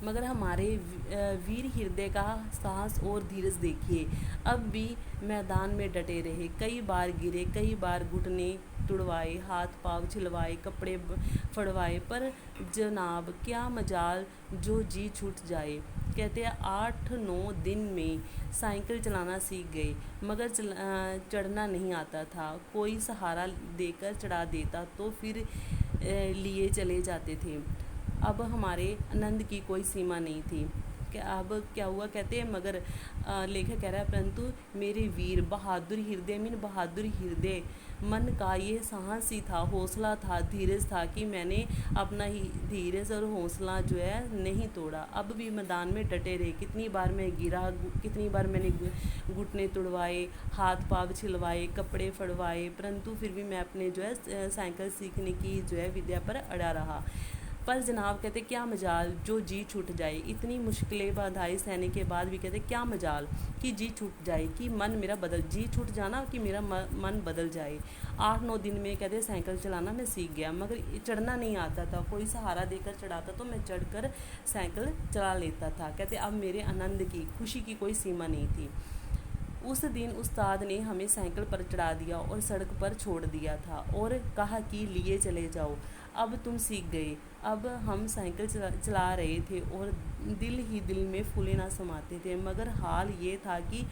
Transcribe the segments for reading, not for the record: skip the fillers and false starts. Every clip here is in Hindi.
मगर हमारे वीर हृदय का साहस और धीरज देखिए। अब भी मैदान में डटे रहे, कई बार गिरे, कई बार घुटने तुड़वाए, हाथ पाँव छिलवाए, कपड़े फड़वाए, पर जनाब क्या मजाल जो जी छूट जाए। कहते हैं 8-9 दिन में साइकिल चलाना सीख गए, मगर चढ़ना नहीं आता था। कोई सहारा देकर चढ़ा देता तो फिर लिए चले जाते थे। अब हमारे आनंद की कोई सीमा नहीं थी। अब क्या हुआ, कहते हैं मगर लेखक कह रहा है, परंतु मेरे वीर बहादुर हृदय में बहादुर हृदय मन का ये साहस ही था, हौसला था, धीरज था कि मैंने अपना ही धीरज और हौसला जो है नहीं तोड़ा। अब भी मैदान में डटे रहे, कितनी बार मैं गिरा, कितनी बार मैंने घुटने तुड़वाए, हाथ पाँव छिलवाए, कपड़े फड़वाए, परंतु फिर भी मैं अपने जो है साइकिल सीखने की जो है विद्या पर अड़ा रहा। पर जनाब कहते क्या मजाल जो जी छूट जाए। इतनी मुश्किलें बाधाएं सहने के बाद भी कहते क्या मजाल कि जी छूट जाए, कि मन मेरा बदल, जी छूट जाना कि मेरा मन बदल जाए। 8-9 दिन में कहते साइकिल चलाना मैं सीख गया, मगर चढ़ना नहीं आता था। कोई सहारा देकर चढ़ाता तो मैं चढ़कर साइकिल चला लेता था। कहते अब मेरे आनंद की, खुशी की कोई सीमा नहीं थी। उस दिन उस्ताद ने हमें साइकिल पर चढ़ा दिया और सड़क पर छोड़ दिया था और कहा कि लिए चले जाओ, अब तुम सीख गए। अब हम साइकिल चला रहे थे और दिल ही दिल में फूले ना समाते थे, मगर हाल ये था कि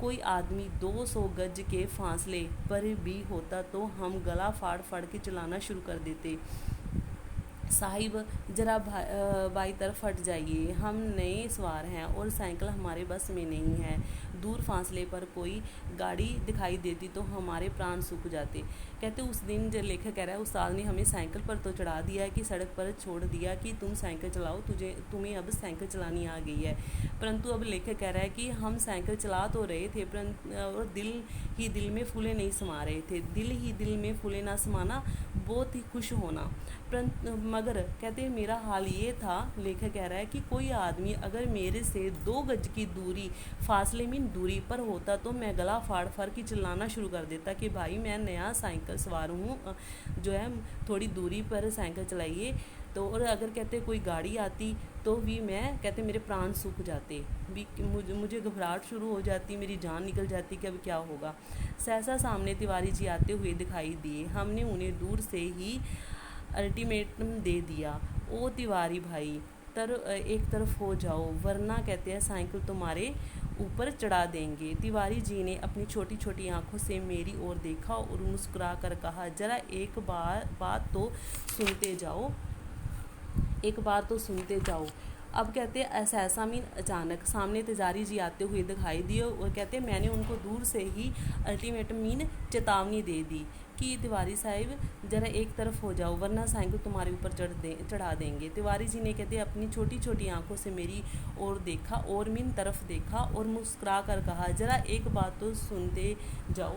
कोई आदमी 200 गज के फासले पर भी होता तो हम गला फाड़ फाड़ के चलाना शुरू कर देते। साहिब ज़रा बाई तरफ हट जाइए, हम नए सवार हैं और साइकिल हमारे बस में नहीं है। दूर फासले पर कोई गाड़ी दिखाई देती तो हमारे प्राण सूख जाते। कहते उस दिन जो लेखक कह रहा है, उस्ताद ने हमें साइकिल पर तो चढ़ा दिया कि सड़क पर छोड़ दिया कि तुम साइकिल चलाओ, तुम्हें अब साइकिल चलानी आ गई है। परंतु अब लेखक कह रहा है कि हम साइकिल चला तो रहे थे, परंतु और दिल ही दिल में फूले नहीं समा रहे थे। दिल ही दिल में फूले ना समाना, बहुत ही खुश होना। परंतु मगर कहते मेरा हाल ये था, लेखक कह रहा है कि कोई आदमी अगर मेरे से 2 गज की दूरी, फासले में दूरी पर होता तो मैं गला फाड़ फाड़ के चिल्लाना शुरू कर देता कि भाई मैं नया साइकिल सवार हूँ, जो है थोड़ी दूरी पर साइकिल चलाइए। तो और अगर कहते कोई गाड़ी आती तो भी मैं कहते मेरे प्राण सूख जाते, भी मुझे घबराहट शुरू हो जाती, मेरी जान निकल जाती कि अब क्या होगा। सहसा सामने तिवारी जी आते हुए दिखाई दिए। हमने उन्हें दूर से ही अल्टीमेटम दे दिया, ओ तिवारी भाई एक तरफ हो जाओ, वरना कहते हैं साइकिल तुम्हारे ऊपर चढ़ा देंगे। तिवारी जी ने अपनी छोटी छोटी आंखों से मेरी ओर देखा और मुस्कुरा कर कहा, जरा एक बात तो सुनते जाओ, एक बार तो सुनते जाओ। अब कहते हैं ऐसा मीन अचानक सामने तिजारी जी आते हुए दिखाई दिए और कहते हैं मैंने उनको दूर से ही अल्टीमेटम मीन चेतावनी दे दी कि तिवारी साहिब ज़रा एक तरफ हो जाओ, वरना साइकिल तुम्हारे ऊपर चढ़ा देंगे। तिवारी जी ने कहते अपनी छोटी छोटी आंखों से मेरी ओर देखा और मीन तरफ देखा और मुस्कुरा कर कहा, ज़रा एक बात तो सुनते जाओ।